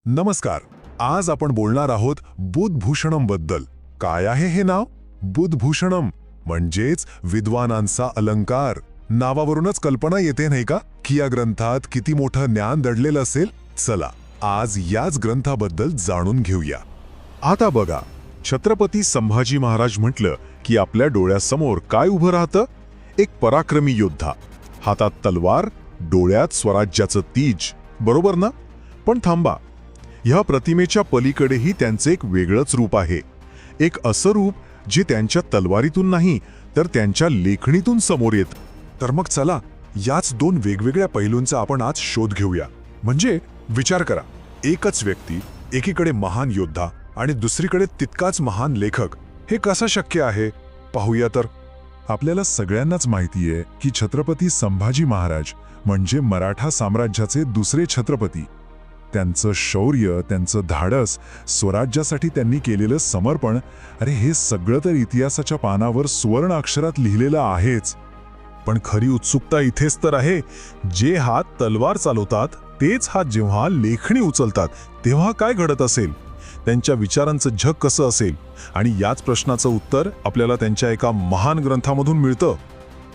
नमस्कार. आज आपण बोलणार आहोत बुधभूषणम बद्दल. काय आहे हे नाव? बुधभूषणम म्हणजेच विद्वानांचा अलंकार. नावावरूनच कल्पना येते नाही का की या ग्रंथात किती मोठं ज्ञान दडलेलं असेल. चला आज याच ग्रंथाबद्दल जाणून घेऊया. आता बघा, छत्रपती संभाजी महाराज म्हटलं की आपल्या डोळ्यासमोर काय उभं राहतं? एक पराक्रमी योद्धा, हातात तलवार, डोळ्यात स्वराज्याचं तीज. बरोबर ना? पण थांबा, ह्या प्रतिमेच्या पलीकडेही त्यांचे एक वेगळंच रूप आहे. एक असं रूप जे त्यांच्या तलवारीतून नाही तर त्यांच्या लेखणीतून समोर येतं. तर मग चला याच दोन वेगवेगळ्या पैलूंचा आपण आज शोध घेऊया. म्हणजे विचार करा, एकच व्यक्ती, एकीकडे महान योद्धा आणि दुसरीकडे तितकाच महान लेखक. हे कसं शक्य आहे? पाहूया तर. आपल्याला सगळ्यांनाच माहिती आहे की छत्रपती संभाजी महाराज म्हणजे मराठा साम्राज्याचे दुसरे छत्रपती. त्यांचं शौर्य, त्यांचं धाडस, स्वराज्यासाठी त्यांनी केलेलं समर्पण, अरे हे सगळं तर इतिहासाच्या पानावर सुवर्ण अक्षरात लिहिलेलं आहेच. पण खरी उत्सुकता इथेच तर आहे, जे हात तलवार चालवतात तेच हात जेव्हा लेखणी उचलतात तेव्हा काय घडत असेल? त्यांच्या विचारांचं जग कसं असेल? आणि याच प्रश्नाचं उत्तर आपल्याला त्यांच्या एका महान ग्रंथामधून मिळतं.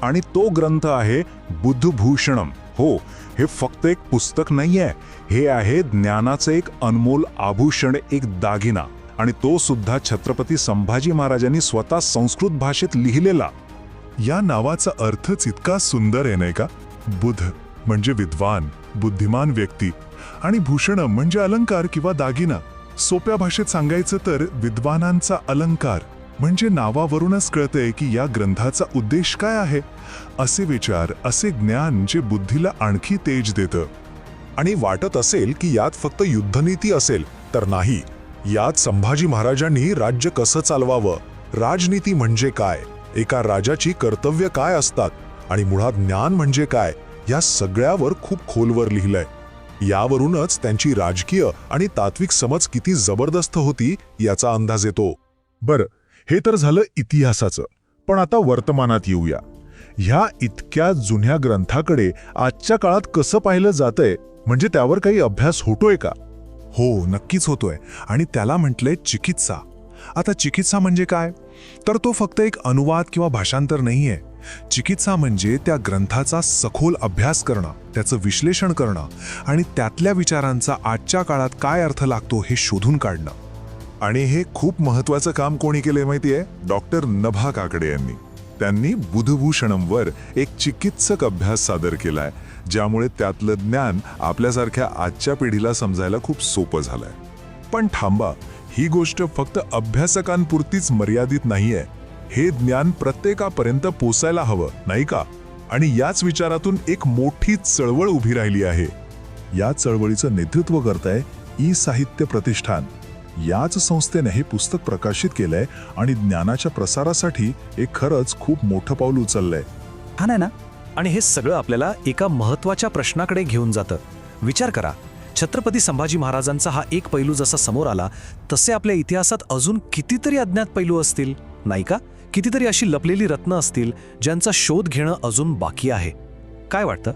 आणि तो ग्रंथ आहे बुधभूषणम. हो, हे फक्त एक पुस्तक नाहीये, हे आहे ज्ञानाचं एक अनमोल आभूषण, एक दागिना. आणि तो सुद्धा छत्रपती संभाजी महाराजांनी स्वतः संस्कृत भाषेत लिहिलेला. या नावाचा अर्थच इतका सुंदर आहे नाही का? बुध म्हणजे विद्वान, बुद्धिमान व्यक्ती, आणि भूषण म्हणजे अलंकार किंवा दागिना. सोप्या भाषेत सांगायचं तर विद्वानांचा अलंकार. म्हणजे नावावरूनच कळतंय की या ग्रंथाचा उद्देश काय आहे. असे विचार, असे ज्ञान जे बुद्धीला आणखी तेज देतं. आणि वाटत असेल की यात फक्त युद्धनीती असेल, तर नाही. यात संभाजी महाराजांनी राज्य कसं चालवावं, राजनीती म्हणजे काय, एका राजाची कर्तव्य काय असतात, आणि मुळात ज्ञान म्हणजे काय, या सगळ्यावर खूप खोलवर लिहिलंय. यावरूनच त्यांची राजकीय आणि तात्विक समज किती जबरदस्त होती याचा अंदाज येतो. बरं, हे तर झालं इतिहासाचं. पण आता वर्तमानात येऊया. ह्या इतक्या जुन्या ग्रंथाकडे आजच्या काळात कसं पाहिलं जातंय? म्हणजे त्यावर काही अभ्यास होतोय का? हो, नक्कीच होतोय. आणि त्याला म्हटलंय चिकित्सा. आता चिकित्सा म्हणजे काय? तर तो फक्त एक अनुवाद किंवा भाषांतर नाहीये. चिकित्सा म्हणजे त्या ग्रंथाचा सखोल अभ्यास करणं, त्याचं विश्लेषण करणं आणि त्यातल्या विचारांचा आजच्या काळात काय अर्थ लागतो हे शोधून काढणं. आणि हे खूप महत्वाचं काम कोणी केले माहितीये? डॉक्टर नभा काकडे यांनी. त्यांनी बुधभूषणमवर एक चिकित्सक अभ्यास सादर केलाय, ज्यामुळे त्यातलं ज्ञान आपल्यासारख्या आजच्या पिढीला समजायला खूप सोपं झालंय. पण थांबा, ही गोष्ट फक्त अभ्यासकांपुरतीच मर्यादित नाहीये. हे ज्ञान प्रत्येकापर्यंत पोचायला हवं, नाही का? आणि याच विचारातून एक मोठी चळवळ उभी राहिली आहे. या चळवळीचं नेतृत्व करताय ई साहित्य प्रतिष्ठान. याच संस्थेने हे पुस्तक प्रकाशित केलंय आणि ज्ञानाच्या प्रसारासाठी एक खरंच खूप मोठं पाऊल उचललंय. हा नाही ना? आणि हे सगळं आपल्याला एका महत्त्वाच्या प्रश्नाकडे घेऊन जातं. विचार करा, छत्रपती संभाजी महाराजांचा हा एक पैलू जसा समोर आला, तसे आपल्या इतिहासात अजून कितीतरी अज्ञात पैलू असतील, नाही का? कितीतरी अशी लपलेली रत्न असतील ज्यांचा शोध घेणं अजून बाकी आहे. काय वाटतं?